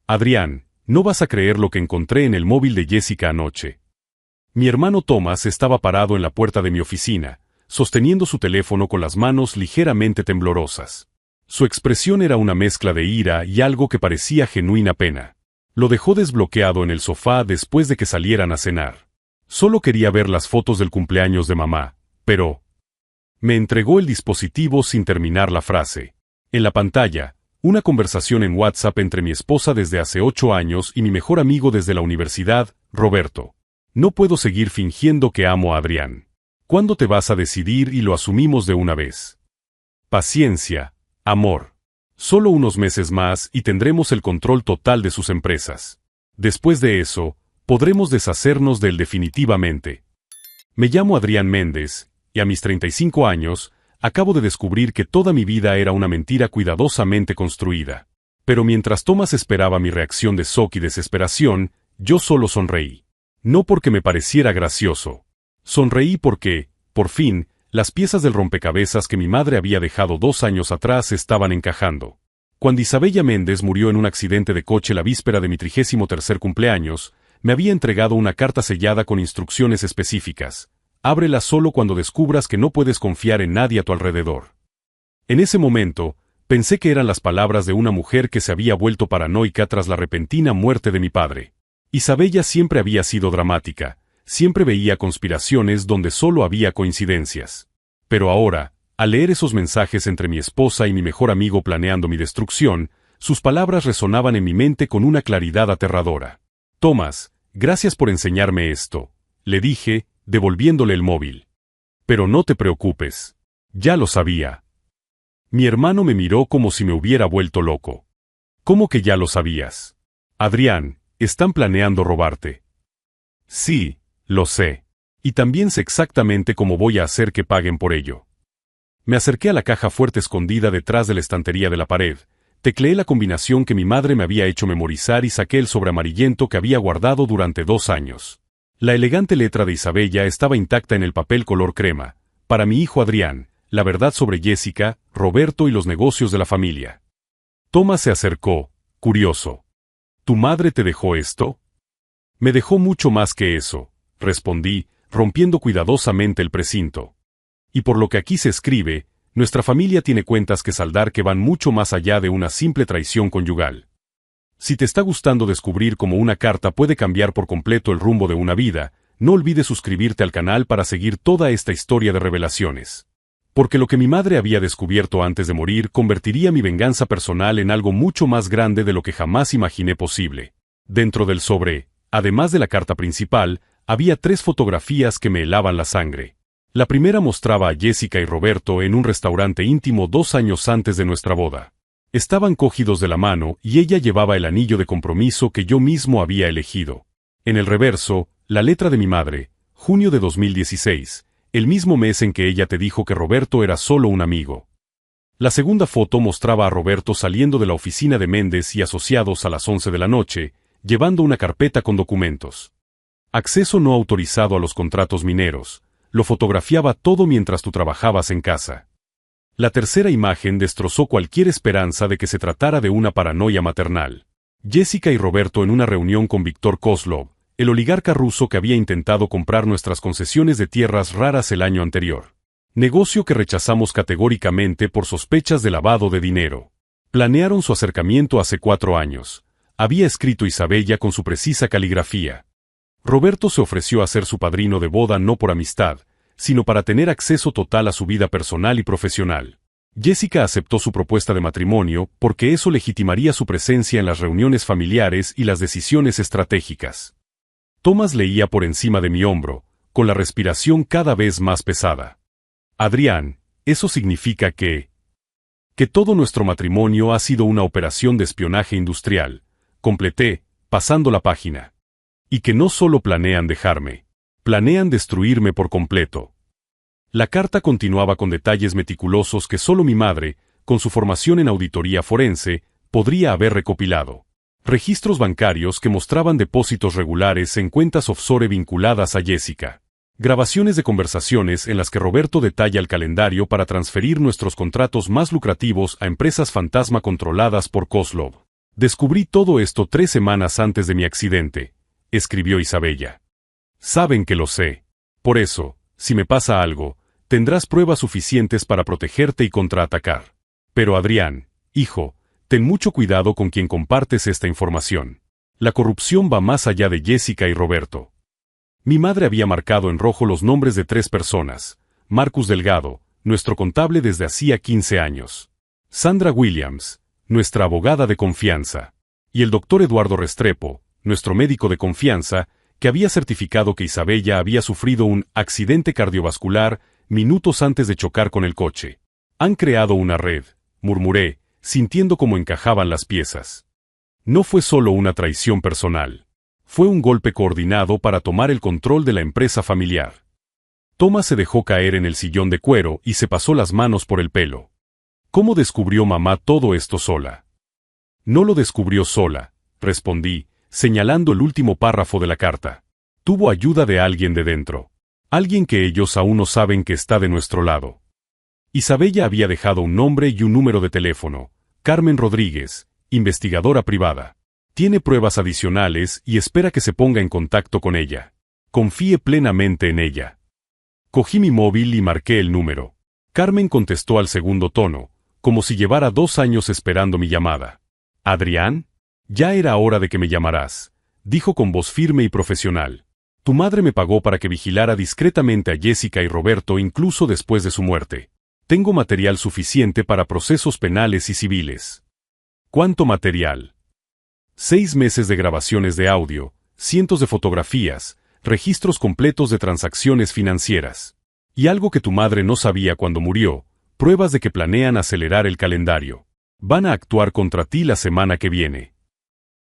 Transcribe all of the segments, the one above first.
Adrián, no vas a creer lo que encontré en el móvil de Jessica anoche. Mi hermano Thomas estaba parado en la puerta de mi oficina, sosteniendo su teléfono con las manos ligeramente temblorosas. Su expresión era una mezcla de ira y algo que parecía genuina pena. Lo dejó desbloqueado en el sofá después de que salieran a cenar. Solo quería ver las fotos del cumpleaños de mamá, pero... Me entregó el dispositivo sin terminar la frase. En la pantalla, una conversación en WhatsApp entre mi esposa desde hace 8 años y mi mejor amigo desde la universidad, Roberto. No puedo seguir fingiendo que amo a Adrián. ¿Cuándo te vas a decidir y lo asumimos de una vez? Paciencia, amor. Solo unos meses más y tendremos el control total de sus empresas. Después de eso, podremos deshacernos de él definitivamente. Me llamo Adrián Méndez, y a mis 35 años, acabo de descubrir que toda mi vida era una mentira cuidadosamente construida. Pero mientras Thomas esperaba mi reacción de shock y desesperación, yo solo sonreí. No porque me pareciera gracioso. Sonreí porque, por fin, las piezas del rompecabezas que mi madre había dejado 2 años atrás estaban encajando. Cuando Isabella Méndez murió en un accidente de coche la víspera de mi 33º cumpleaños, me había entregado una carta sellada con instrucciones específicas. Ábrela solo cuando descubras que no puedes confiar en nadie a tu alrededor. En ese momento, pensé que eran las palabras de una mujer que se había vuelto paranoica tras la repentina muerte de mi padre. Isabella siempre había sido dramática, siempre veía conspiraciones donde solo había coincidencias. Pero ahora, al leer esos mensajes entre mi esposa y mi mejor amigo planeando mi destrucción, sus palabras resonaban en mi mente con una claridad aterradora. Thomas, gracias por enseñarme esto, le dije, devolviéndole el móvil. Pero no te preocupes. Ya lo sabía. Mi hermano me miró como si me hubiera vuelto loco. ¿Cómo que ya lo sabías? Adrián, están planeando robarte. Sí, lo sé. Y también sé exactamente cómo voy a hacer que paguen por ello. Me acerqué a la caja fuerte escondida detrás de la estantería de la pared, tecleé la combinación que mi madre me había hecho memorizar y saqué el sobre amarillento que había guardado durante 2 años. La elegante letra de Isabella estaba intacta en el papel color crema. Para mi hijo Adrián, la verdad sobre Jessica, Roberto y los negocios de la familia. Thomas se acercó, curioso. ¿Tu madre te dejó esto? Me dejó mucho más que eso, respondí, rompiendo cuidadosamente el precinto. Y por lo que aquí se escribe, nuestra familia tiene cuentas que saldar que van mucho más allá de una simple traición conyugal. Si te está gustando descubrir cómo una carta puede cambiar por completo el rumbo de una vida, no olvides suscribirte al canal para seguir toda esta historia de revelaciones. Porque lo que mi madre había descubierto antes de morir convertiría mi venganza personal en algo mucho más grande de lo que jamás imaginé posible. Dentro del sobre, además de la carta principal, había 3 fotografías que me helaban la sangre. La primera mostraba a Jessica y Roberto en un restaurante íntimo 2 años antes de nuestra boda. Estaban cogidos de la mano y ella llevaba el anillo de compromiso que yo mismo había elegido. En el reverso, la letra de mi madre, junio de 2016, el mismo mes en que ella te dijo que Roberto era solo un amigo. La segunda foto mostraba a Roberto saliendo de la oficina de Méndez y Asociados a las 11 de la noche, llevando una carpeta con documentos. Acceso no autorizado a los contratos mineros. Lo fotografiaba todo mientras tú trabajabas en casa. La tercera imagen destrozó cualquier esperanza de que se tratara de una paranoia maternal. Jessica y Roberto en una reunión con Víctor Kozlov, el oligarca ruso que había intentado comprar nuestras concesiones de tierras raras el año anterior. Negocio que rechazamos categóricamente por sospechas de lavado de dinero. Planearon su acercamiento hace 4 años. Había escrito Isabella con su precisa caligrafía. Roberto se ofreció a ser su padrino de boda no por amistad, sino para tener acceso total a su vida personal y profesional. Jessica aceptó su propuesta de matrimonio porque eso legitimaría su presencia en las reuniones familiares y las decisiones estratégicas. Thomas leía por encima de mi hombro, con la respiración cada vez más pesada. Adrián, eso significa que todo nuestro matrimonio ha sido una operación de espionaje industrial, completé, pasando la página. Y que no solo planean dejarme, planean destruirme por completo. La carta continuaba con detalles meticulosos que solo mi madre, con su formación en auditoría forense, podría haber recopilado. Registros bancarios que mostraban depósitos regulares en cuentas offshore vinculadas a Jessica. Grabaciones de conversaciones en las que Roberto detalla el calendario para transferir nuestros contratos más lucrativos a empresas fantasma controladas por Kozlov. Descubrí todo esto 3 semanas antes de mi accidente, escribió Isabella. Saben que lo sé. Por eso, si me pasa algo, tendrás pruebas suficientes para protegerte y contraatacar. Pero Adrián, hijo, ten mucho cuidado con quien compartes esta información. La corrupción va más allá de Jessica y Roberto. Mi madre había marcado en rojo los nombres de 3 personas: Marcus Delgado, nuestro contable desde hacía 15 años; Sandra Williams, nuestra abogada de confianza; y el doctor Eduardo Restrepo, nuestro médico de confianza, que había certificado que Isabella había sufrido un accidente cardiovascular minutos antes de chocar con el coche. Han creado una red, murmuré, sintiendo cómo encajaban las piezas. No fue solo una traición personal. Fue un golpe coordinado para tomar el control de la empresa familiar. Thomas se dejó caer en el sillón de cuero y se pasó las manos por el pelo. ¿Cómo descubrió mamá todo esto sola? No lo descubrió sola, respondí, señalando el último párrafo de la carta. Tuvo ayuda de alguien de dentro. Alguien que ellos aún no saben que está de nuestro lado. Isabella había dejado un nombre y un número de teléfono: Carmen Rodríguez, investigadora privada. Tiene pruebas adicionales y espera que se ponga en contacto con ella. Confíe plenamente en ella. Cogí mi móvil y marqué el número. Carmen contestó al segundo tono, como si llevara 2 años esperando mi llamada. ¿Adrián? Ya era hora de que me llamaras, dijo con voz firme y profesional. Tu madre me pagó para que vigilara discretamente a Jessica y Roberto incluso después de su muerte. Tengo material suficiente para procesos penales y civiles. ¿Cuánto material? 6 meses de grabaciones de audio, cientos de fotografías, registros completos de transacciones financieras. Y algo que tu madre no sabía cuando murió: pruebas de que planean acelerar el calendario. Van a actuar contra ti la semana que viene.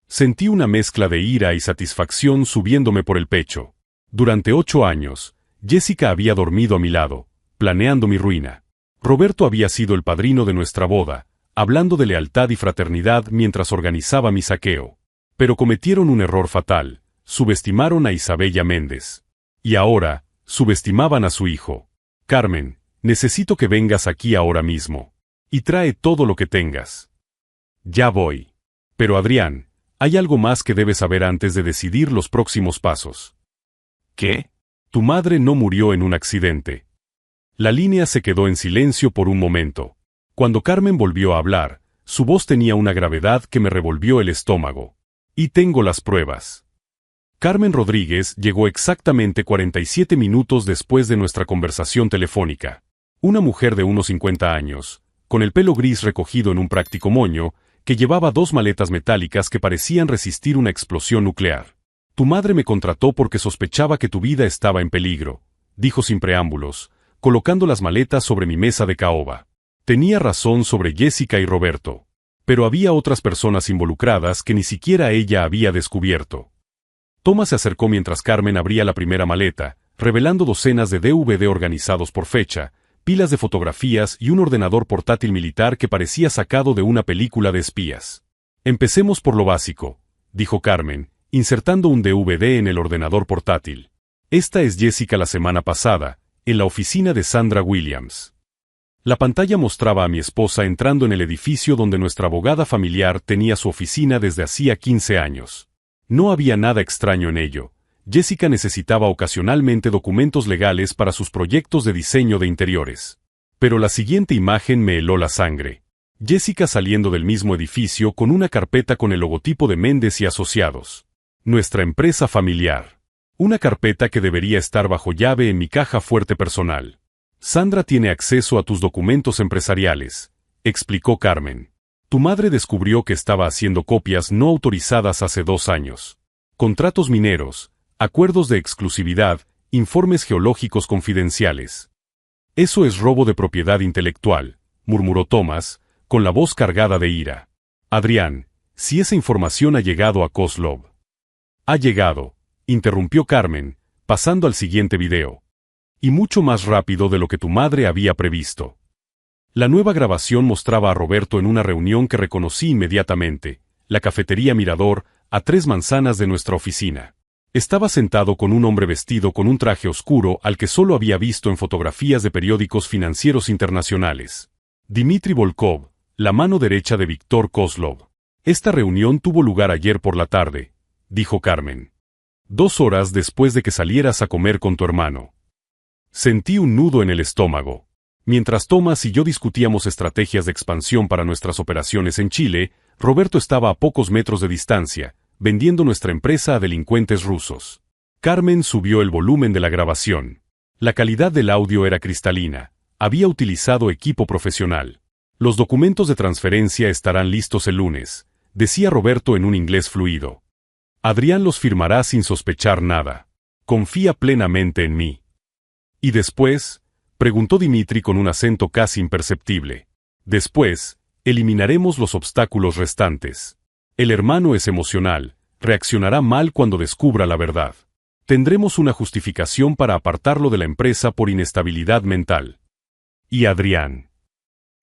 Sentí una mezcla de ira y satisfacción subiéndome por el pecho. Durante 8 años, Jessica había dormido a mi lado, planeando mi ruina. Roberto había sido el padrino de nuestra boda, hablando de lealtad y fraternidad mientras organizaba mi saqueo. Pero cometieron un error fatal: subestimaron a Isabella Méndez. Y ahora, subestimaban a su hijo. Carmen, necesito que vengas aquí ahora mismo. Y trae todo lo que tengas. Ya voy. Pero Adrián, hay algo más que debes saber antes de decidir los próximos pasos. ¿Qué? Tu madre no murió en un accidente. La línea se quedó en silencio por un momento. Cuando Carmen volvió a hablar, su voz tenía una gravedad que me revolvió el estómago. Y tengo las pruebas. Carmen Rodríguez llegó exactamente 47 minutos después de nuestra conversación telefónica. Una mujer de unos 50 años, con el pelo gris recogido en un práctico moño, que llevaba 2 maletas metálicas que parecían resistir una explosión nuclear. Tu madre me contrató porque sospechaba que tu vida estaba en peligro, dijo sin preámbulos, colocando las maletas sobre mi mesa de caoba. Tenía razón sobre Jessica y Roberto. Pero había otras personas involucradas que ni siquiera ella había descubierto. Thomas se acercó mientras Carmen abría la primera maleta, revelando docenas de DVD organizados por fecha, pilas de fotografías y un ordenador portátil militar que parecía sacado de una película de espías. Empecemos por lo básico, dijo Carmen, insertando un DVD en el ordenador portátil. Esta es Jessica la semana pasada, en la oficina de Sandra Williams. La pantalla mostraba a mi esposa entrando en el edificio donde nuestra abogada familiar tenía su oficina desde hacía 15 años. No había nada extraño en ello. Jessica necesitaba ocasionalmente documentos legales para sus proyectos de diseño de interiores. Pero la siguiente imagen me heló la sangre. Jessica saliendo del mismo edificio con una carpeta con el logotipo de Méndez y Asociados. Nuestra empresa familiar. Una carpeta que debería estar bajo llave en mi caja fuerte personal. Sandra tiene acceso a tus documentos empresariales, explicó Carmen. Tu madre descubrió que estaba haciendo copias no autorizadas hace 2 años. Contratos mineros, acuerdos de exclusividad, informes geológicos confidenciales. Eso es robo de propiedad intelectual, murmuró Thomas, con la voz cargada de ira. Adrián, si esa información ha llegado a Kozlov. Ha llegado, interrumpió Carmen, pasando al siguiente video. Y mucho más rápido de lo que tu madre había previsto. La nueva grabación mostraba a Roberto en una reunión que reconocí inmediatamente, la cafetería Mirador, a 3 manzanas de nuestra oficina. Estaba sentado con un hombre vestido con un traje oscuro al que solo había visto en fotografías de periódicos financieros internacionales. Dmitry Volkov, la mano derecha de Viktor Kozlov. Esta reunión tuvo lugar ayer por la tarde, dijo Carmen. 2 horas después de que salieras a comer con tu hermano. Sentí un nudo en el estómago. Mientras Thomas y yo discutíamos estrategias de expansión para nuestras operaciones en Chile, Roberto estaba a pocos metros de distancia, vendiendo nuestra empresa a delincuentes rusos. Carmen subió el volumen de la grabación. La calidad del audio era cristalina. Había utilizado equipo profesional. Los documentos de transferencia estarán listos el lunes, decía Roberto en un inglés fluido. Adrián los firmará sin sospechar nada. Confía plenamente en mí. ¿Y después? Preguntó Dimitri con un acento casi imperceptible. Después, eliminaremos los obstáculos restantes. El hermano es emocional, reaccionará mal cuando descubra la verdad. Tendremos una justificación para apartarlo de la empresa por inestabilidad mental. ¿Y Adrián?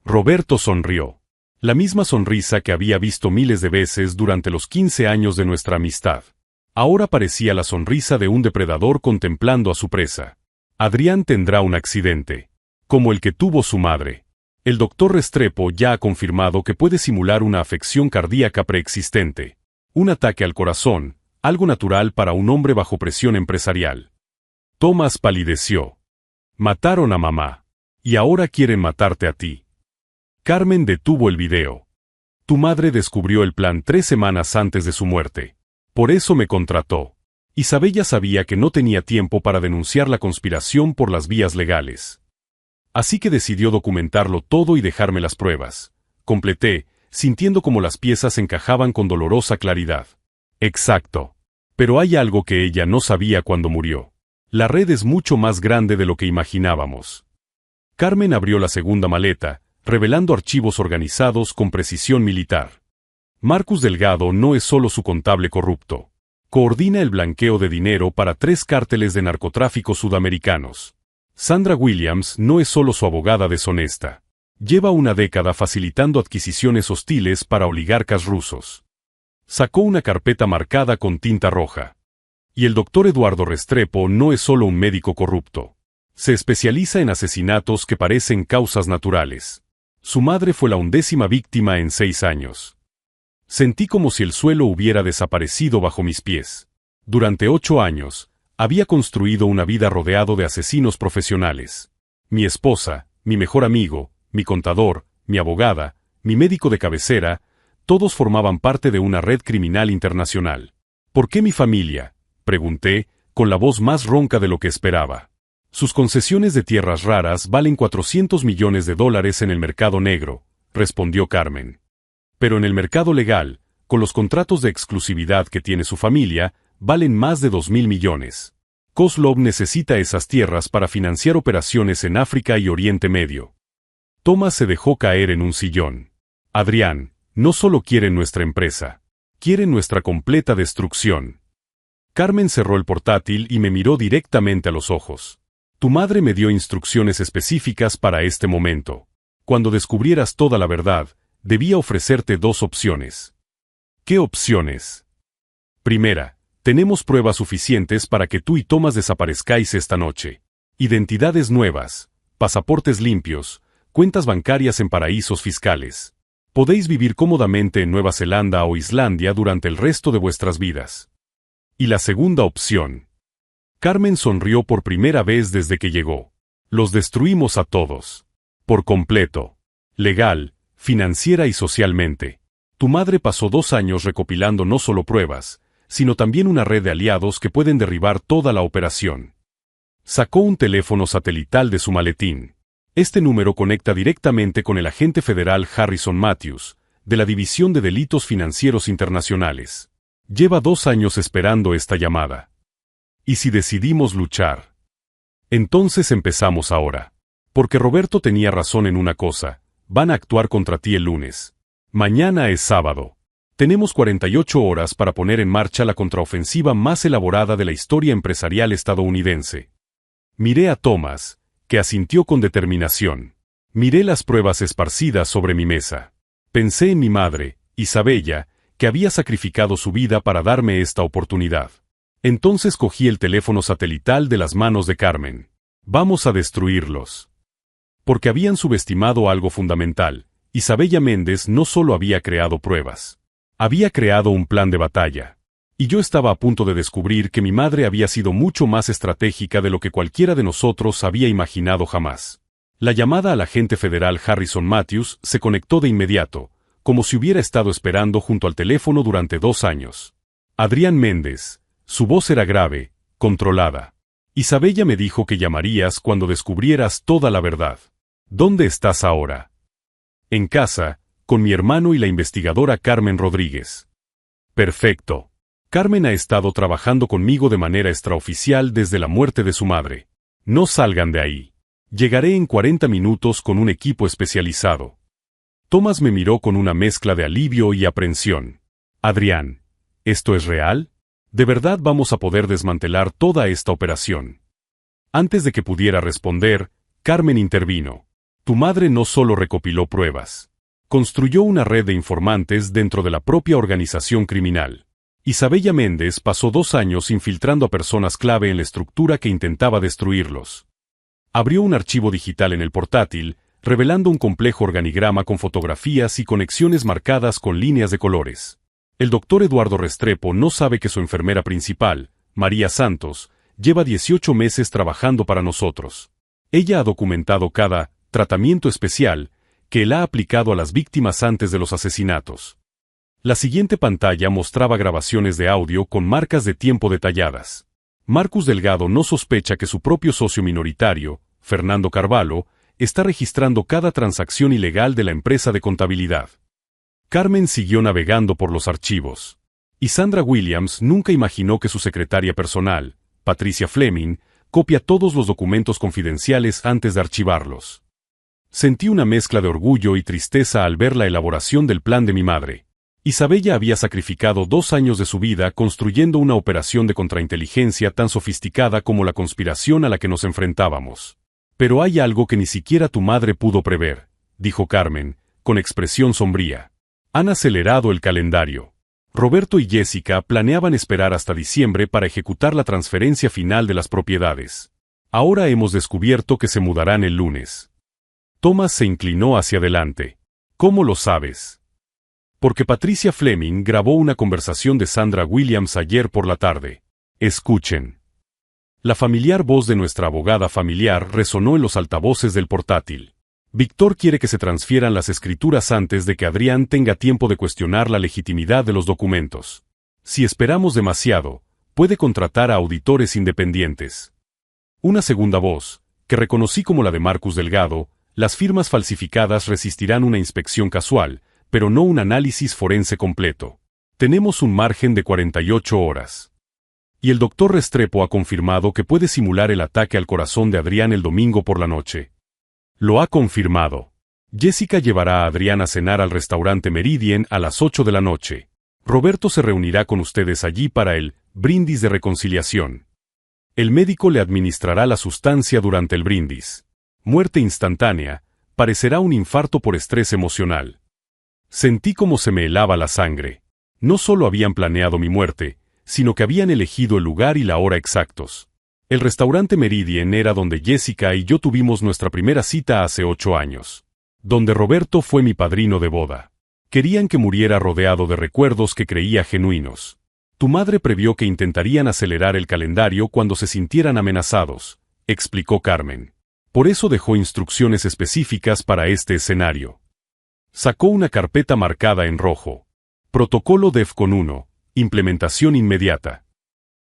Roberto sonrió. La misma sonrisa que había visto miles de veces durante los 15 años de nuestra amistad. Ahora parecía la sonrisa de un depredador contemplando a su presa. Adrián tendrá un accidente, como el que tuvo su madre. El doctor Restrepo ya ha confirmado que puede simular una afección cardíaca preexistente. Un ataque al corazón, algo natural para un hombre bajo presión empresarial. Thomas palideció. Mataron a mamá. Y ahora quieren matarte a ti. Carmen detuvo el video. Tu madre descubrió el plan 3 semanas antes de su muerte. Por eso me contrató. Isabella sabía que no tenía tiempo para denunciar la conspiración por las vías legales. Así que decidió documentarlo todo y dejarme las pruebas. Completé, sintiendo como las piezas encajaban con dolorosa claridad. Exacto. Pero hay algo que ella no sabía cuando murió. La red es mucho más grande de lo que imaginábamos. Carmen abrió la segunda maleta, revelando archivos organizados con precisión militar. Marcus Delgado no es solo su contable corrupto. Coordina el blanqueo de dinero para 3 cárteles de narcotráfico sudamericanos. Sandra Williams no es solo su abogada deshonesta. Lleva una década facilitando adquisiciones hostiles para oligarcas rusos. Sacó una carpeta marcada con tinta roja. Y el doctor Eduardo Restrepo no es solo un médico corrupto. Se especializa en asesinatos que parecen causas naturales. Su madre fue la 11ª víctima en 6 años. Sentí como si el suelo hubiera desaparecido bajo mis pies. Durante 8 años, había construido una vida rodeado de asesinos profesionales. Mi esposa, mi mejor amigo, mi contador, mi abogada, mi médico de cabecera, todos formaban parte de una red criminal internacional. ¿Por qué mi familia?, pregunté, con la voz más ronca de lo que esperaba. Sus concesiones de tierras raras valen $400 millones en el mercado negro, respondió Carmen. Pero en el mercado legal, con los contratos de exclusividad que tiene su familia, valen más de 2.000 millones. Kozlov necesita esas tierras para financiar operaciones en África y Oriente Medio. Thomas se dejó caer en un sillón. Adrián, no solo quieren nuestra empresa, quieren nuestra completa destrucción. Carmen cerró el portátil y me miró directamente a los ojos. Tu madre me dio instrucciones específicas para este momento. Cuando descubrieras toda la verdad, debía ofrecerte 2 opciones. ¿Qué opciones? Primera, tenemos pruebas suficientes para que tú y Thomas desaparezcáis esta noche. Identidades nuevas, pasaportes limpios, cuentas bancarias en paraísos fiscales. Podéis vivir cómodamente en Nueva Zelanda o Islandia durante el resto de vuestras vidas. Y la segunda opción. Carmen sonrió por primera vez desde que llegó. Los destruimos a todos. Por completo. Legal, financiera y socialmente. Tu madre pasó 2 años recopilando no solo pruebas, sino también una red de aliados que pueden derribar toda la operación. Sacó un teléfono satelital de su maletín. Este número conecta directamente con el agente federal Harrison Matthews, de la División de Delitos Financieros Internacionales. Lleva 2 años esperando esta llamada. ¿Y si decidimos luchar? Entonces empezamos ahora. Porque Roberto tenía razón en una cosa, van a actuar contra ti el lunes. Mañana es sábado. Tenemos 48 horas para poner en marcha la contraofensiva más elaborada de la historia empresarial estadounidense. Miré a Thomas, que asintió con determinación. Miré las pruebas esparcidas sobre mi mesa. Pensé en mi madre, Isabella, que había sacrificado su vida para darme esta oportunidad. Entonces cogí el teléfono satelital de las manos de Carmen. Vamos a destruirlos. Porque habían subestimado algo fundamental. Isabella Méndez no solo había creado pruebas. Había creado un plan de batalla. Y yo estaba a punto de descubrir que mi madre había sido mucho más estratégica de lo que cualquiera de nosotros había imaginado jamás. La llamada al agente federal Harrison Matthews se conectó de inmediato, como si hubiera estado esperando junto al teléfono durante 2 años. Adrián Méndez. Su voz era grave, controlada. Isabella me dijo que llamarías cuando descubrieras toda la verdad. ¿Dónde estás ahora? En casa, con mi hermano y la investigadora Carmen Rodríguez. Perfecto. Carmen ha estado trabajando conmigo de manera extraoficial desde la muerte de su madre. No salgan de ahí. Llegaré en 40 minutos con un equipo especializado. Thomas me miró con una mezcla de alivio y aprensión. Adrián, ¿esto es real? ¿De verdad vamos a poder desmantelar toda esta operación? Antes de que pudiera responder, Carmen intervino. Tu madre no solo recopiló pruebas. Construyó una red de informantes dentro de la propia organización criminal. Isabella Méndez pasó 2 años infiltrando a personas clave en la estructura que intentaba destruirlos. Abrió un archivo digital en el portátil, revelando un complejo organigrama con fotografías y conexiones marcadas con líneas de colores. El doctor Eduardo Restrepo no sabe que su enfermera principal, María Santos, lleva 18 meses trabajando para nosotros. Ella ha documentado cada tratamiento especial que él ha aplicado a las víctimas antes de los asesinatos. La siguiente pantalla mostraba grabaciones de audio con marcas de tiempo detalladas. Marcus Delgado no sospecha que su propio socio minoritario, Fernando Carvalho, está registrando cada transacción ilegal de la empresa de contabilidad. Carmen siguió navegando por los archivos. Y Sandra Williams nunca imaginó que su secretaria personal, Patricia Fleming, copia todos los documentos confidenciales antes de archivarlos. Sentí una mezcla de orgullo y tristeza al ver la elaboración del plan de mi madre. Isabella había sacrificado 2 años de su vida construyendo una operación de contrainteligencia tan sofisticada como la conspiración a la que nos enfrentábamos. Pero hay algo que ni siquiera tu madre pudo prever, dijo Carmen, con expresión sombría. Han acelerado el calendario. Roberto y Jessica planeaban esperar hasta diciembre para ejecutar la transferencia final de las propiedades. Ahora hemos descubierto que se mudarán el lunes. Thomas se inclinó hacia adelante. ¿Cómo lo sabes? Porque Patricia Fleming grabó una conversación de Sandra Williams ayer por la tarde. Escuchen. La familiar voz de nuestra abogada familiar resonó en los altavoces del portátil. Víctor quiere que se transfieran las escrituras antes de que Adrián tenga tiempo de cuestionar la legitimidad de los documentos. Si esperamos demasiado, puede contratar a auditores independientes. Una segunda voz, que reconocí como la de Marcus Delgado, las firmas falsificadas resistirán una inspección casual, pero no un análisis forense completo. Tenemos un margen de 48 horas. Y el doctor Restrepo ha confirmado que puede simular el ataque al corazón de Adrián el domingo por la noche. Lo ha confirmado. Jessica llevará a Adrián a cenar al restaurante Meridien a las 8 de la noche. Roberto se reunirá con ustedes allí para el brindis de reconciliación. El médico le administrará la sustancia durante el brindis. Muerte instantánea, parecerá un infarto por estrés emocional. Sentí como se me helaba la sangre. No solo habían planeado mi muerte, sino que habían elegido el lugar y la hora exactos. El restaurante Meridien era donde Jessica y yo tuvimos nuestra primera cita hace 8 años. Donde Roberto fue mi padrino de boda. Querían que muriera rodeado de recuerdos que creía genuinos. Tu madre previó que intentarían acelerar el calendario cuando se sintieran amenazados, explicó Carmen. Por eso dejó instrucciones específicas para este escenario. Sacó una carpeta marcada en rojo. Protocolo DEFCON 1, implementación inmediata.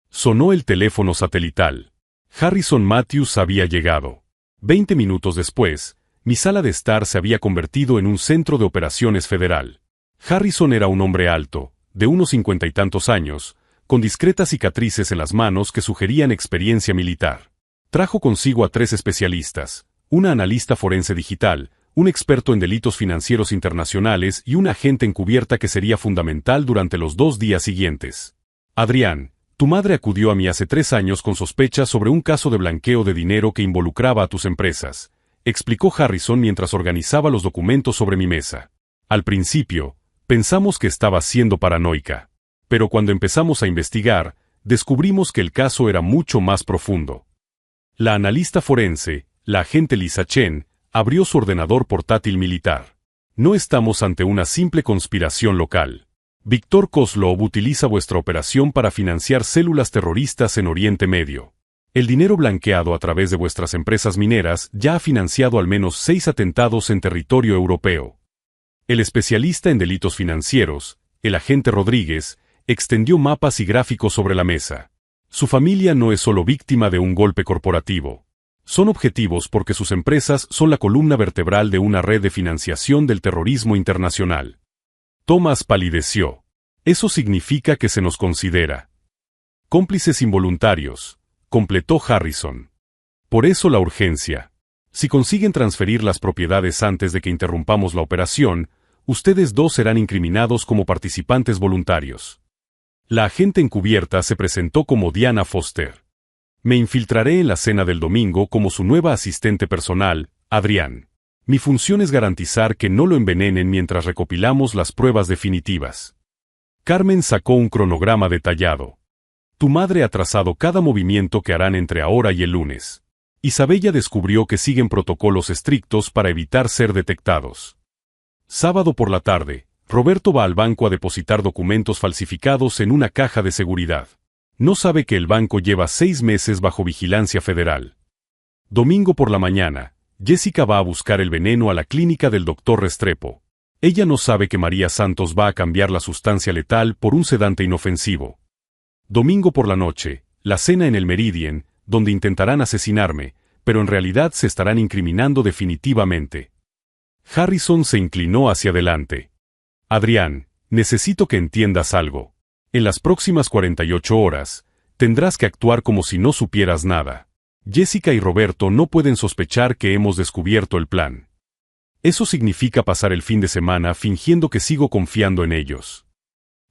Sonó el teléfono satelital. Harrison Matthews había llegado. 20 minutos después, mi sala de estar se había convertido en un centro de operaciones federal. Harrison era un hombre alto, de unos 50 y tantos años, con discretas cicatrices en las manos que sugerían experiencia militar. Trajo consigo a 3 especialistas, una analista forense digital, un experto en delitos financieros internacionales y un agente encubierta que sería fundamental durante los 2 días siguientes. Adrián, tu madre acudió a mí hace 3 años con sospechas sobre un caso de blanqueo de dinero que involucraba a tus empresas, explicó Harrison mientras organizaba los documentos sobre mi mesa. Al principio, pensamos que estaba siendo paranoica. Pero cuando empezamos a investigar, descubrimos que el caso era mucho más profundo. La analista forense, la agente Lisa Chen, abrió su ordenador portátil militar. No estamos ante una simple conspiración local. Víctor Kozlov utiliza vuestra operación para financiar células terroristas en Oriente Medio. El dinero blanqueado a través de vuestras empresas mineras ya ha financiado al menos 6 atentados en territorio europeo. El especialista en delitos financieros, el agente Rodríguez, extendió mapas y gráficos sobre la mesa. Su familia no es solo víctima de un golpe corporativo. Son objetivos porque sus empresas son la columna vertebral de una red de financiación del terrorismo internacional. Thomas palideció. Eso significa que se nos considera cómplices involuntarios, completó Harrison. Por eso la urgencia. Si consiguen transferir las propiedades antes de que interrumpamos la operación, ustedes dos serán incriminados como participantes voluntarios. La agente encubierta se presentó como Diana Foster. Me infiltraré en la cena del domingo como su nueva asistente personal, Adrián. Mi función es garantizar que no lo envenenen mientras recopilamos las pruebas definitivas. Carmen sacó un cronograma detallado. Tu madre ha trazado cada movimiento que harán entre ahora y el lunes. Isabella descubrió que siguen protocolos estrictos para evitar ser detectados. Sábado por la tarde, Roberto va al banco a depositar documentos falsificados en una caja de seguridad. No sabe que el banco lleva 6 meses bajo vigilancia federal. Domingo por la mañana, Jessica va a buscar el veneno a la clínica del Dr. Restrepo. Ella no sabe que María Santos va a cambiar la sustancia letal por un sedante inofensivo. Domingo por la noche, la cena en el Meridien, donde intentarán asesinarme, pero en realidad se estarán incriminando definitivamente. Harrison se inclinó hacia adelante. Adrián, necesito que entiendas algo. En las próximas 48 horas, tendrás que actuar como si no supieras nada. Jessica y Roberto no pueden sospechar que hemos descubierto el plan. Eso significa pasar el fin de semana fingiendo que sigo confiando en ellos.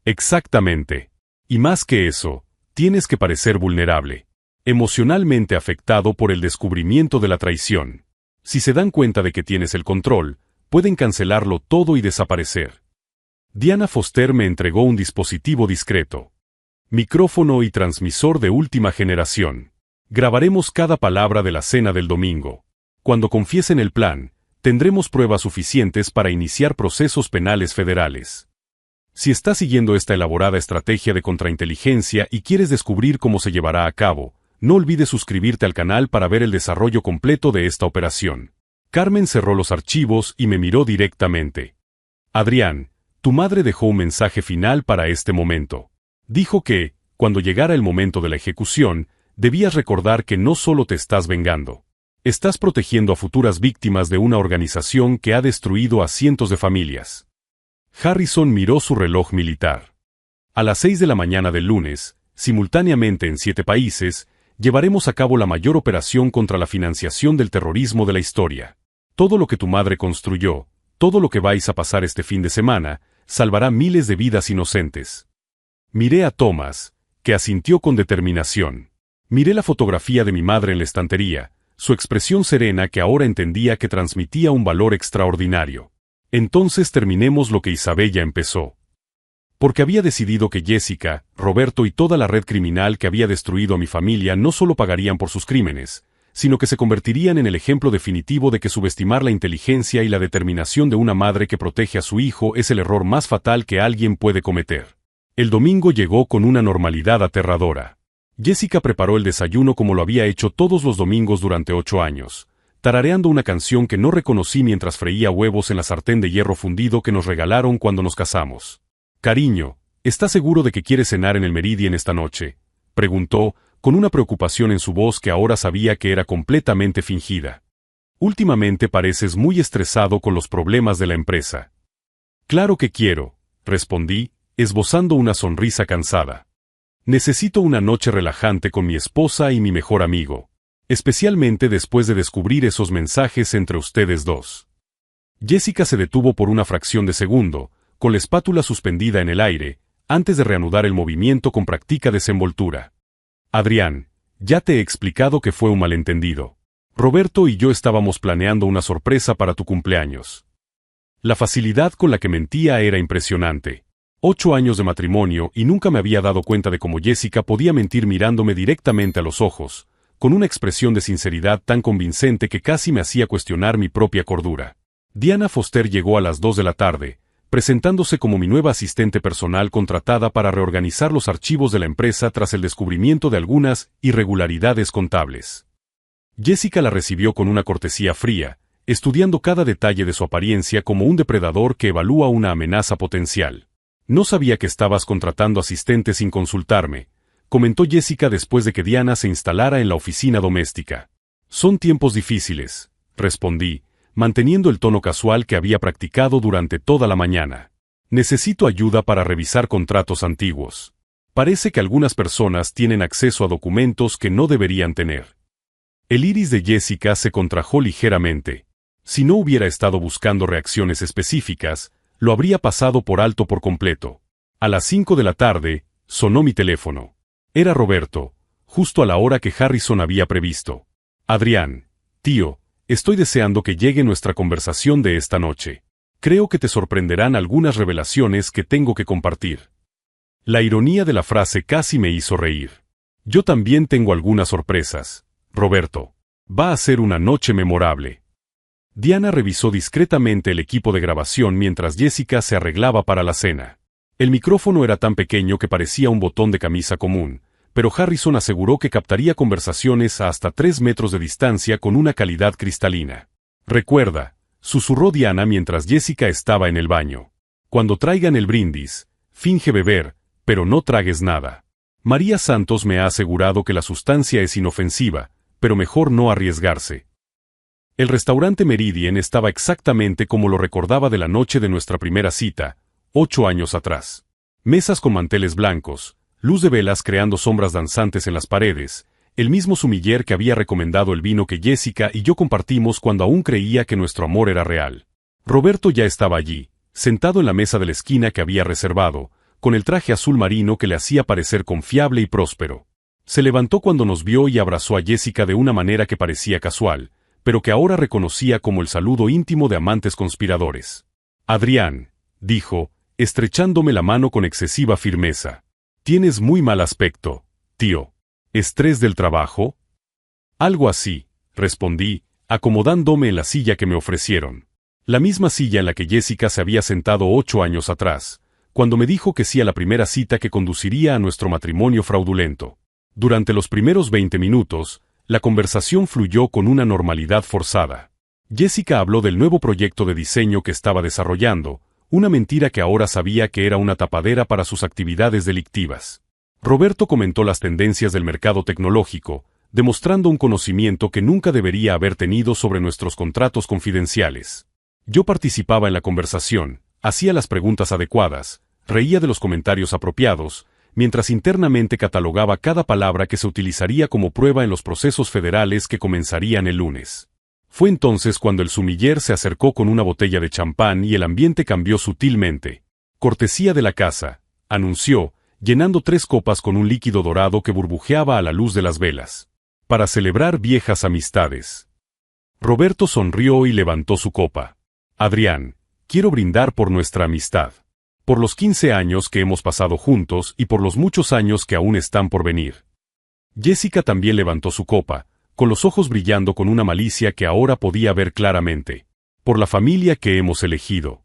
Exactamente. Y más que eso, tienes que parecer vulnerable, emocionalmente afectado por el descubrimiento de la traición. Si se dan cuenta de que tienes el control, pueden cancelarlo todo y desaparecer. Diana Foster me entregó un dispositivo discreto. Micrófono y transmisor de última generación. Grabaremos cada palabra de la cena del domingo. Cuando confiesen el plan, tendremos pruebas suficientes para iniciar procesos penales federales. Si estás siguiendo esta elaborada estrategia de contrainteligencia y quieres descubrir cómo se llevará a cabo, no olvides suscribirte al canal para ver el desarrollo completo de esta operación. Carmen cerró los archivos y me miró directamente. Adrián, tu madre dejó un mensaje final para este momento. Dijo que, cuando llegara el momento de la ejecución, debías recordar que no solo te estás vengando. Estás protegiendo a futuras víctimas de una organización que ha destruido a cientos de familias. Harrison miró su reloj militar. A las 6 de la mañana del lunes, simultáneamente en 7 países, llevaremos a cabo la mayor operación contra la financiación del terrorismo de la historia. Todo lo que tu madre construyó, todo lo que vais a pasar este fin de semana, salvará miles de vidas inocentes. Miré a Thomas, que asintió con determinación. Miré la fotografía de mi madre en la estantería, su expresión serena que ahora entendía que transmitía un valor extraordinario. Entonces terminemos lo que Isabella empezó. Porque había decidido que Jessica, Roberto y toda la red criminal que había destruido a mi familia no solo pagarían por sus crímenes, sino que se convertirían en el ejemplo definitivo de que subestimar la inteligencia y la determinación de una madre que protege a su hijo es el error más fatal que alguien puede cometer. El domingo llegó con una normalidad aterradora. Jessica preparó el desayuno como lo había hecho todos los domingos durante 8 años, tarareando una canción que no reconocí mientras freía huevos en la sartén de hierro fundido que nos regalaron cuando nos casamos. Cariño, ¿estás seguro de que quieres cenar en el Meridien esta noche?, preguntó, con una preocupación en su voz que ahora sabía que era completamente fingida. Últimamente pareces muy estresado con los problemas de la empresa. Claro que quiero, respondí, esbozando una sonrisa cansada. Necesito una noche relajante con mi esposa y mi mejor amigo, especialmente después de descubrir esos mensajes entre ustedes dos. Jessica se detuvo por una fracción de segundo, con la espátula suspendida en el aire, antes de reanudar el movimiento con práctica desenvoltura. Adrián, ya te he explicado que fue un malentendido. Roberto y yo estábamos planeando una sorpresa para tu cumpleaños. La facilidad con la que mentía era impresionante. 8 años de matrimonio y nunca me había dado cuenta de cómo Jessica podía mentir mirándome directamente a los ojos, con una expresión de sinceridad tan convincente que casi me hacía cuestionar mi propia cordura. Diana Foster llegó a las 2 de la tarde, presentándose como mi nueva asistente personal contratada para reorganizar los archivos de la empresa tras el descubrimiento de algunas irregularidades contables. Jessica la recibió con una cortesía fría, estudiando cada detalle de su apariencia como un depredador que evalúa una amenaza potencial. No sabía que estabas contratando asistente sin consultarme, comentó Jessica después de que Diana se instalara en la oficina doméstica. Son tiempos difíciles, respondí, manteniendo el tono casual que había practicado durante toda la mañana. Necesito ayuda para revisar contratos antiguos. Parece que algunas personas tienen acceso a documentos que no deberían tener. El iris de Jessica se contrajo ligeramente. Si no hubiera estado buscando reacciones específicas, lo habría pasado por alto por completo. A las 5 de la tarde, sonó mi teléfono. Era Roberto, justo a la hora que Harrison había previsto. Adrián, tío, estoy deseando que llegue nuestra conversación de esta noche. Creo que te sorprenderán algunas revelaciones que tengo que compartir. La ironía de la frase casi me hizo reír. Yo también tengo algunas sorpresas, Roberto. Va a ser una noche memorable. Diana revisó discretamente el equipo de grabación mientras Jessica se arreglaba para la cena. El micrófono era tan pequeño que parecía un botón de camisa común, pero Harrison aseguró que captaría conversaciones a hasta 3 metros de distancia con una calidad cristalina. Recuerda, susurró Diana mientras Jessica estaba en el baño. Cuando traigan el brindis, finge beber, pero no tragues nada. María Santos me ha asegurado que la sustancia es inofensiva, pero mejor no arriesgarse. El restaurante Meridien estaba exactamente como lo recordaba de la noche de nuestra primera cita, 8 años atrás. Mesas con manteles blancos, luz de velas creando sombras danzantes en las paredes, el mismo sumiller que había recomendado el vino que Jessica y yo compartimos cuando aún creía que nuestro amor era real. Roberto ya estaba allí, sentado en la mesa de la esquina que había reservado, con el traje azul marino que le hacía parecer confiable y próspero. Se levantó cuando nos vio y abrazó a Jessica de una manera que parecía casual, pero que ahora reconocía como el saludo íntimo de amantes conspiradores. Adrián, dijo, estrechándome la mano con excesiva firmeza. Tienes muy mal aspecto, tío. ¿Estrés del trabajo? Algo así, respondí, acomodándome en la silla que me ofrecieron. La misma silla en la que Jessica se había sentado 8 años atrás, cuando me dijo que sí a la primera cita que conduciría a nuestro matrimonio fraudulento. Durante los primeros 20 minutos, la conversación fluyó con una normalidad forzada. Jessica habló del nuevo proyecto de diseño que estaba desarrollando, una mentira que ahora sabía que era una tapadera para sus actividades delictivas. Roberto comentó las tendencias del mercado tecnológico, demostrando un conocimiento que nunca debería haber tenido sobre nuestros contratos confidenciales. Yo participaba en la conversación, hacía las preguntas adecuadas, reía de los comentarios apropiados, mientras internamente catalogaba cada palabra que se utilizaría como prueba en los procesos federales que comenzarían el lunes. Fue entonces cuando el sumiller se acercó con una botella de champán y el ambiente cambió sutilmente. Cortesía de la casa, anunció, llenando 3 copas con un líquido dorado que burbujeaba a la luz de las velas. Para celebrar viejas amistades. Roberto sonrió y levantó su copa. Adrián, quiero brindar por nuestra amistad. Por los 15 años que hemos pasado juntos y por los muchos años que aún están por venir. Jessica también levantó su copa, con los ojos brillando con una malicia que ahora podía ver claramente. Por la familia que hemos elegido.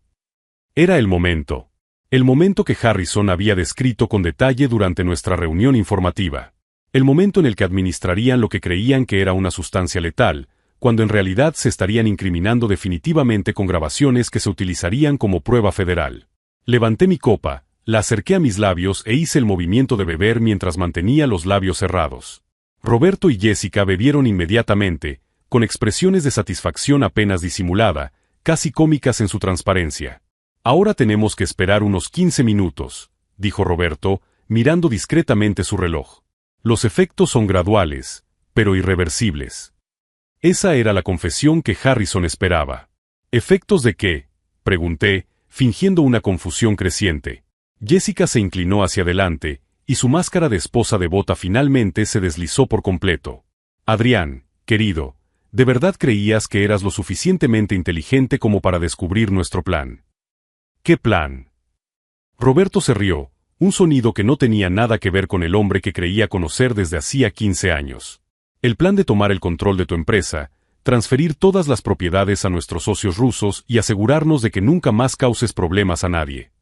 Era el momento. El momento que Harrison había descrito con detalle durante nuestra reunión informativa. El momento en el que administrarían lo que creían que era una sustancia letal, cuando en realidad se estarían incriminando definitivamente con grabaciones que se utilizarían como prueba federal. Levanté mi copa, la acerqué a mis labios e hice el movimiento de beber mientras mantenía los labios cerrados. Roberto y Jessica bebieron inmediatamente, con expresiones de satisfacción apenas disimulada, casi cómicas en su transparencia. Ahora tenemos que esperar unos 15 minutos, dijo Roberto, mirando discretamente su reloj. Los efectos son graduales, pero irreversibles. Esa era la confesión que Harrison esperaba. ¿Efectos de qué?, pregunté, fingiendo una confusión creciente. Jessica se inclinó hacia adelante, y su máscara de esposa devota finalmente se deslizó por completo. Adrián, querido, ¿de verdad creías que eras lo suficientemente inteligente como para descubrir nuestro plan? ¿Qué plan? Roberto se rió, un sonido que no tenía nada que ver con el hombre que creía conocer desde hacía 15 años. El plan de tomar el control de tu empresa, transferir todas las propiedades a nuestros socios rusos y asegurarnos de que nunca más causes problemas a nadie.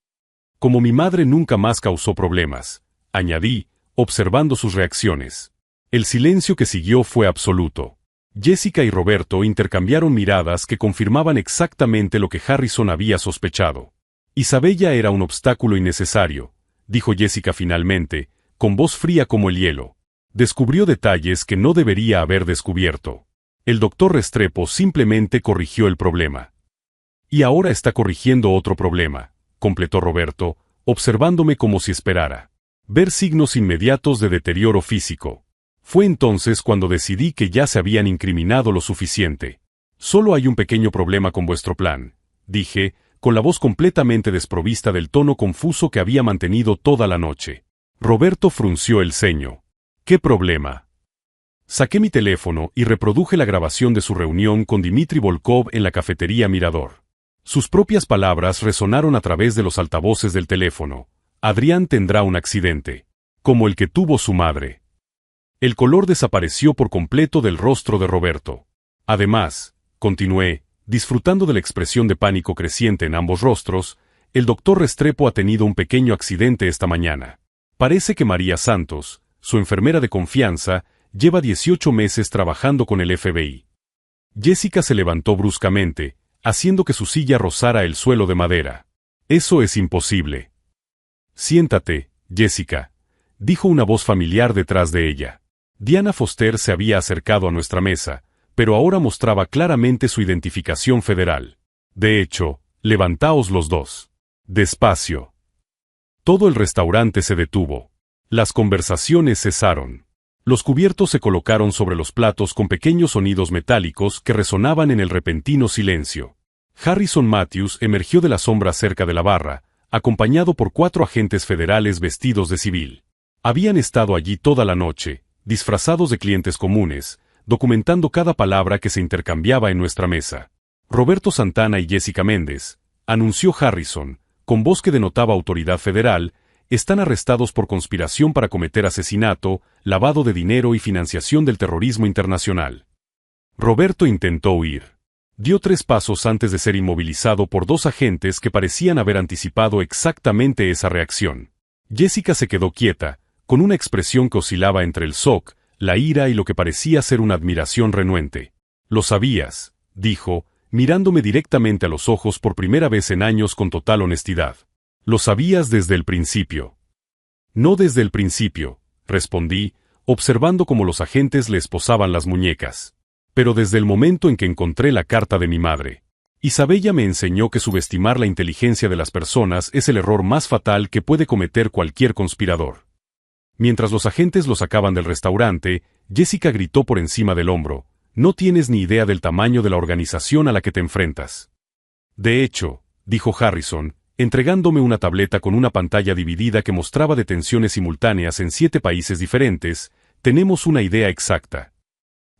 Como mi madre nunca más causó problemas, añadí, observando sus reacciones. El silencio que siguió fue absoluto. Jessica y Roberto intercambiaron miradas que confirmaban exactamente lo que Harrison había sospechado. Isabella era un obstáculo innecesario, dijo Jessica finalmente, con voz fría como el hielo. Descubrió detalles que no debería haber descubierto. El doctor Restrepo simplemente corrigió el problema. Y ahora está corrigiendo otro problema, completó Roberto, observándome como si esperara ver signos inmediatos de deterioro físico. Fue entonces cuando decidí que ya se habían incriminado lo suficiente. Solo hay un pequeño problema con vuestro plan, dije, con la voz completamente desprovista del tono confuso que había mantenido toda la noche. Roberto frunció el ceño. ¿Qué problema? Saqué mi teléfono y reproduje la grabación de su reunión con Dmitry Volkov en la cafetería Mirador. Sus propias palabras resonaron a través de los altavoces del teléfono. Adrián tendrá un accidente, como el que tuvo su madre. El color desapareció por completo del rostro de Roberto. Además, continué, disfrutando de la expresión de pánico creciente en ambos rostros, el doctor Restrepo ha tenido un pequeño accidente esta mañana. Parece que María Santos, su enfermera de confianza, lleva 18 meses trabajando con el FBI. Jessica se levantó bruscamente, haciendo que su silla rozara el suelo de madera. Eso es imposible. Siéntate, Jessica, dijo una voz familiar detrás de ella. Diana Foster se había acercado a nuestra mesa, pero ahora mostraba claramente su identificación federal. De hecho, levantaos los dos. Despacio. Todo el restaurante se detuvo. Las conversaciones cesaron. Los cubiertos se colocaron sobre los platos con pequeños sonidos metálicos que resonaban en el repentino silencio. Harrison Matthews emergió de la sombra cerca de la barra, acompañado por 4 agentes federales vestidos de civil. Habían estado allí toda la noche, disfrazados de clientes comunes, documentando cada palabra que se intercambiaba en nuestra mesa. Roberto Santana y Jessica Méndez, anunció Harrison, con voz que denotaba autoridad federal, están arrestados por conspiración para cometer asesinato, lavado de dinero y financiación del terrorismo internacional. Roberto intentó huir. Dio 3 pasos antes de ser inmovilizado por 2 agentes que parecían haber anticipado exactamente esa reacción. Jessica se quedó quieta, con una expresión que oscilaba entre el shock, la ira y lo que parecía ser una admiración renuente. «Lo sabías», dijo, mirándome directamente a los ojos por primera vez en años con total honestidad. «Lo sabías desde el principio». «No desde el principio», respondí, observando cómo los agentes le esposaban las muñecas. «Pero desde el momento en que encontré la carta de mi madre. Isabella me enseñó que subestimar la inteligencia de las personas es el error más fatal que puede cometer cualquier conspirador». Mientras los agentes lo sacaban del restaurante, Jessica gritó por encima del hombro, «No tienes ni idea del tamaño de la organización a la que te enfrentas». «De hecho», dijo Harrison, entregándome una tableta con una pantalla dividida que mostraba detenciones simultáneas en 7 países diferentes, «tenemos una idea exacta».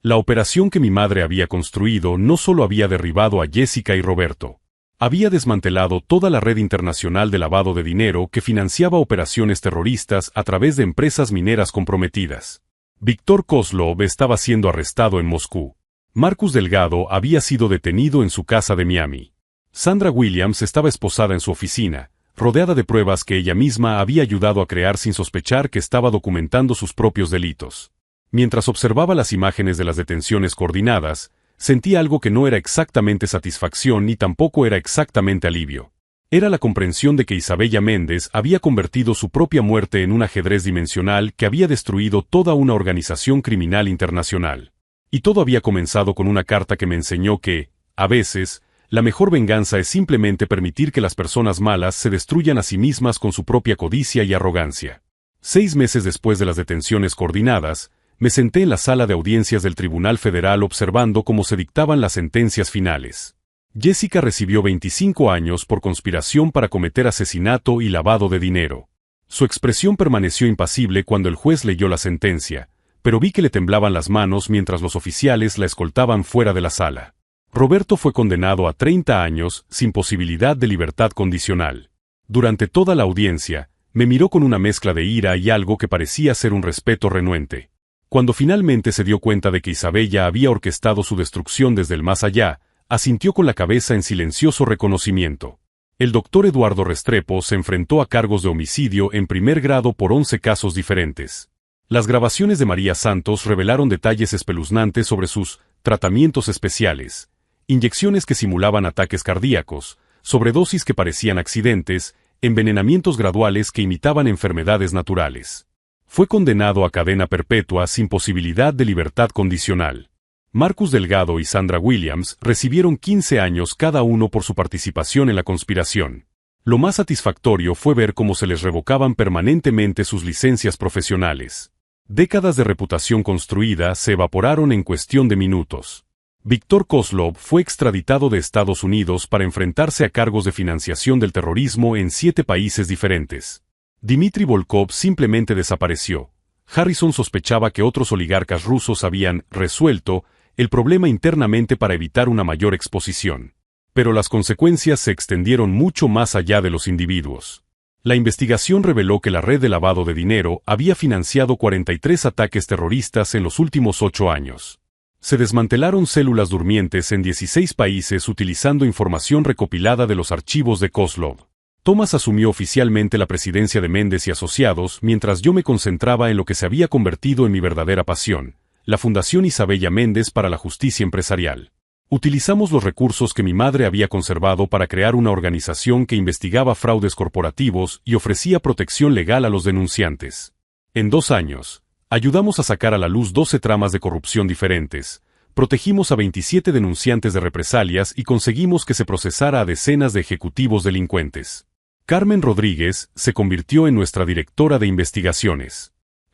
La operación que mi madre había construido no solo había derribado a Jessica y Roberto. Había desmantelado toda la red internacional de lavado de dinero que financiaba operaciones terroristas a través de empresas mineras comprometidas. Víctor Kozlov estaba siendo arrestado en Moscú. Marcus Delgado había sido detenido en su casa de Miami. Sandra Williams estaba esposada en su oficina, rodeada de pruebas que ella misma había ayudado a crear sin sospechar que estaba documentando sus propios delitos. Mientras observaba las imágenes de las detenciones coordinadas, sentí algo que no era exactamente satisfacción ni tampoco era exactamente alivio. Era la comprensión de que Isabella Méndez había convertido su propia muerte en un ajedrez dimensional que había destruido toda una organización criminal internacional. Y todo había comenzado con una carta que me enseñó que, a veces, la mejor venganza es simplemente permitir que las personas malas se destruyan a sí mismas con su propia codicia y arrogancia. 6 meses después de las detenciones coordinadas, me senté en la sala de audiencias del Tribunal Federal observando cómo se dictaban las sentencias finales. Jessica recibió 25 años por conspiración para cometer asesinato y lavado de dinero. Su expresión permaneció impasible cuando el juez leyó la sentencia, pero vi que le temblaban las manos mientras los oficiales la escoltaban fuera de la sala. Roberto fue condenado a 30 años sin posibilidad de libertad condicional. Durante toda la audiencia, me miró con una mezcla de ira y algo que parecía ser un respeto renuente. Cuando finalmente se dio cuenta de que Isabella había orquestado su destrucción desde el más allá, asintió con la cabeza en silencioso reconocimiento. El doctor Eduardo Restrepo se enfrentó a cargos de homicidio en primer grado por 11 casos diferentes. Las grabaciones de María Santos revelaron detalles espeluznantes sobre sus tratamientos especiales, inyecciones que simulaban ataques cardíacos, sobredosis que parecían accidentes, envenenamientos graduales que imitaban enfermedades naturales. Fue condenado a cadena perpetua sin posibilidad de libertad condicional. Marcus Delgado y Sandra Williams recibieron 15 años cada uno por su participación en la conspiración. Lo más satisfactorio fue ver cómo se les revocaban permanentemente sus licencias profesionales. Décadas de reputación construida se evaporaron en cuestión de minutos. Víctor Kozlov fue extraditado de Estados Unidos para enfrentarse a cargos de financiación del terrorismo en 7 países diferentes. Dmitry Volkov simplemente desapareció. Harrison sospechaba que otros oligarcas rusos habían resuelto el problema internamente para evitar una mayor exposición. Pero las consecuencias se extendieron mucho más allá de los individuos. La investigación reveló que la red de lavado de dinero había financiado 43 ataques terroristas en los últimos 8 años. Se desmantelaron células durmientes en 16 países utilizando información recopilada de los archivos de Kozlov. Thomas asumió oficialmente la presidencia de Méndez y Asociados mientras yo me concentraba en lo que se había convertido en mi verdadera pasión, la Fundación Isabella Méndez para la Justicia Empresarial. Utilizamos los recursos que mi madre había conservado para crear una organización que investigaba fraudes corporativos y ofrecía protección legal a los denunciantes. En 2 años, ayudamos a sacar a la luz 12 tramas de corrupción diferentes, protegimos a 27 denunciantes de represalias y conseguimos que se procesara a decenas de ejecutivos delincuentes. Carmen Rodríguez se convirtió en nuestra directora de investigaciones.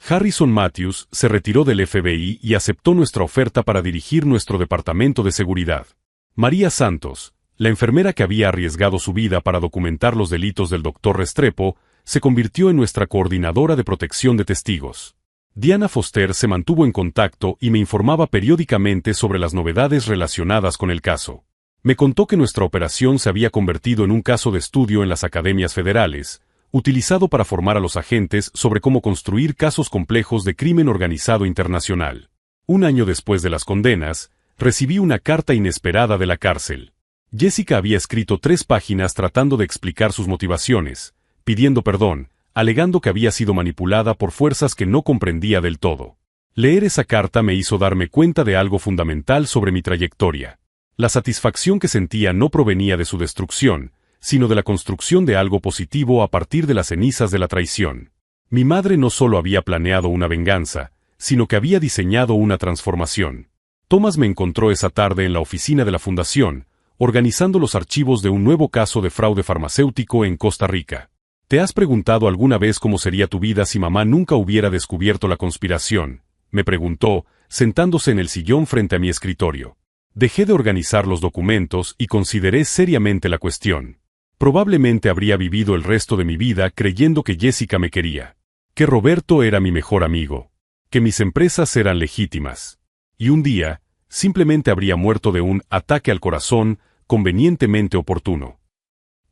Harrison Matthews se retiró del FBI y aceptó nuestra oferta para dirigir nuestro departamento de seguridad. María Santos, la enfermera que había arriesgado su vida para documentar los delitos del Dr. Restrepo, se convirtió en nuestra coordinadora de protección de testigos. Diana Foster se mantuvo en contacto y me informaba periódicamente sobre las novedades relacionadas con el caso. Me contó que nuestra operación se había convertido en un caso de estudio en las academias federales, utilizado para formar a los agentes sobre cómo construir casos complejos de crimen organizado internacional. 1 año después de las condenas, recibí una carta inesperada de la cárcel. Jessica había escrito 3 páginas tratando de explicar sus motivaciones, pidiendo perdón, alegando que había sido manipulada por fuerzas que no comprendía del todo. Leer esa carta me hizo darme cuenta de algo fundamental sobre mi trayectoria. La satisfacción que sentía no provenía de su destrucción, sino de la construcción de algo positivo a partir de las cenizas de la traición. Mi madre no solo había planeado una venganza, sino que había diseñado una transformación. Thomas me encontró esa tarde en la oficina de la Fundación, organizando los archivos de un nuevo caso de fraude farmacéutico en Costa Rica. ¿Te has preguntado alguna vez cómo sería tu vida si mamá nunca hubiera descubierto la conspiración?, me preguntó, sentándose en el sillón frente a mi escritorio. Dejé de organizar los documentos y consideré seriamente la cuestión. Probablemente habría vivido el resto de mi vida creyendo que Jessica me quería, que Roberto era mi mejor amigo, que mis empresas eran legítimas. Y un día, simplemente habría muerto de un ataque al corazón convenientemente oportuno.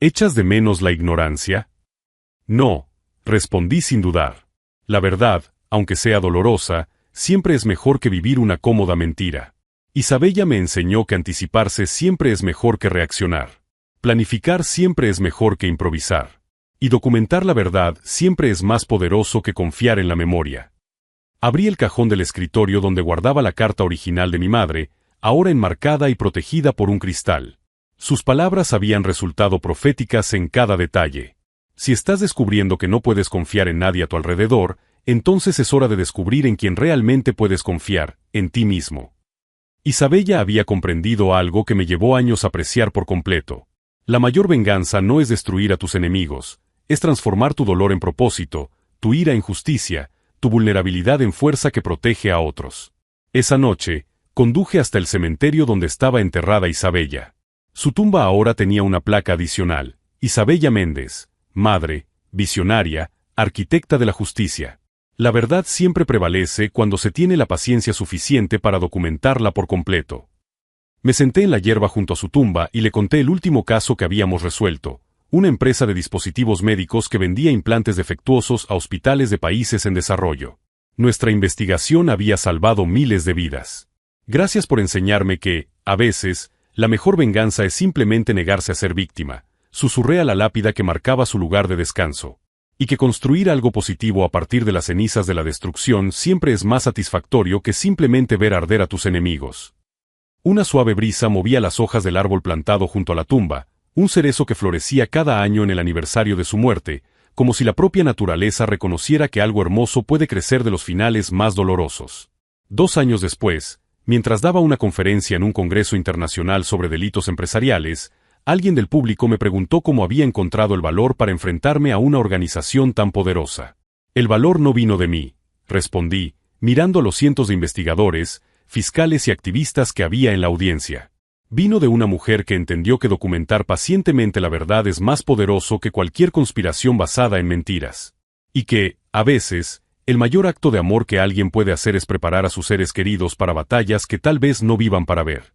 ¿Echas de menos la ignorancia? No, respondí sin dudar. La verdad, aunque sea dolorosa, siempre es mejor que vivir una cómoda mentira. Isabella me enseñó que anticiparse siempre es mejor que reaccionar. Planificar siempre es mejor que improvisar. Y documentar la verdad siempre es más poderoso que confiar en la memoria. Abrí el cajón del escritorio donde guardaba la carta original de mi madre, ahora enmarcada y protegida por un cristal. Sus palabras habían resultado proféticas en cada detalle. Si estás descubriendo que no puedes confiar en nadie a tu alrededor, entonces es hora de descubrir en quién realmente puedes confiar, en ti mismo. Isabella había comprendido algo que me llevó años a apreciar por completo. La mayor venganza no es destruir a tus enemigos, es transformar tu dolor en propósito, tu ira en justicia, tu vulnerabilidad en fuerza que protege a otros. Esa noche, conduje hasta el cementerio donde estaba enterrada Isabella. Su tumba ahora tenía una placa adicional: Isabella Méndez, madre, visionaria, arquitecta de la justicia. La verdad siempre prevalece cuando se tiene la paciencia suficiente para documentarla por completo. Me senté en la hierba junto a su tumba y le conté el último caso que habíamos resuelto: una empresa de dispositivos médicos que vendía implantes defectuosos a hospitales de países en desarrollo. Nuestra investigación había salvado miles de vidas. Gracias por enseñarme que, a veces, la mejor venganza es simplemente negarse a ser víctima, susurré a la lápida que marcaba su lugar de descanso. Y que construir algo positivo a partir de las cenizas de la destrucción siempre es más satisfactorio que simplemente ver arder a tus enemigos. Una suave brisa movía las hojas del árbol plantado junto a la tumba, un cerezo que florecía cada año en el aniversario de su muerte, como si la propia naturaleza reconociera que algo hermoso puede crecer de los finales más dolorosos. 2 años después, mientras daba una conferencia en un congreso internacional sobre delitos empresariales, alguien del público me preguntó cómo había encontrado el valor para enfrentarme a una organización tan poderosa. El valor no vino de mí, respondí, mirando a los cientos de investigadores, fiscales y activistas que había en la audiencia. Vino de una mujer que entendió que documentar pacientemente la verdad es más poderoso que cualquier conspiración basada en mentiras. Y que, a veces, el mayor acto de amor que alguien puede hacer es preparar a sus seres queridos para batallas que tal vez no vivan para ver.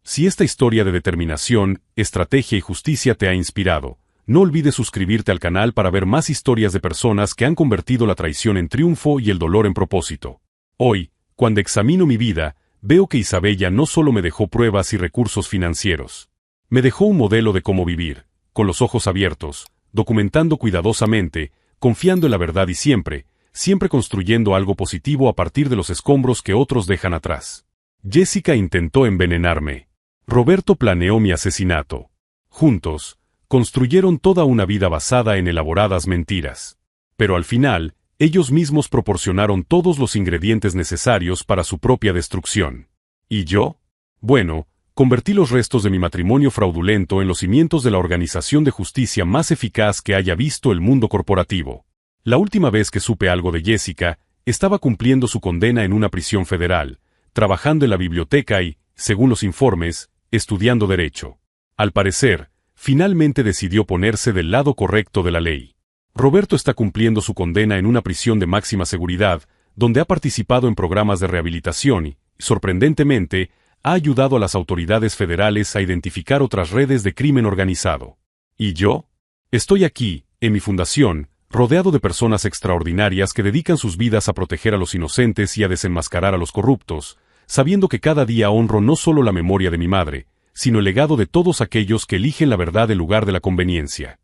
Si esta historia de determinación, estrategia y justicia te ha inspirado, no olvides suscribirte al canal para ver más historias de personas que han convertido la traición en triunfo y el dolor en propósito. Hoy, cuando examino mi vida, veo que Isabella no solo me dejó pruebas y recursos financieros. Me dejó un modelo de cómo vivir, con los ojos abiertos, documentando cuidadosamente, confiando en la verdad y siempre construyendo algo positivo a partir de los escombros que otros dejan atrás. Jessica intentó envenenarme. Roberto planeó mi asesinato. Juntos, construyeron toda una vida basada en elaboradas mentiras. Pero al final, ellos mismos proporcionaron todos los ingredientes necesarios para su propia destrucción. ¿Y yo? Bueno, convertí los restos de mi matrimonio fraudulento en los cimientos de la organización de justicia más eficaz que haya visto el mundo corporativo. La última vez que supe algo de Jessica, estaba cumpliendo su condena en una prisión federal, trabajando en la biblioteca y, según los informes, estudiando Derecho. Al parecer, finalmente decidió ponerse del lado correcto de la ley. Roberto está cumpliendo su condena en una prisión de máxima seguridad, donde ha participado en programas de rehabilitación y, sorprendentemente, ha ayudado a las autoridades federales a identificar otras redes de crimen organizado. ¿Y yo? Estoy aquí, en mi fundación, rodeado de personas extraordinarias que dedican sus vidas a proteger a los inocentes y a desenmascarar a los corruptos, sabiendo que cada día honro no solo la memoria de mi madre, sino el legado de todos aquellos que eligen la verdad en lugar de la conveniencia.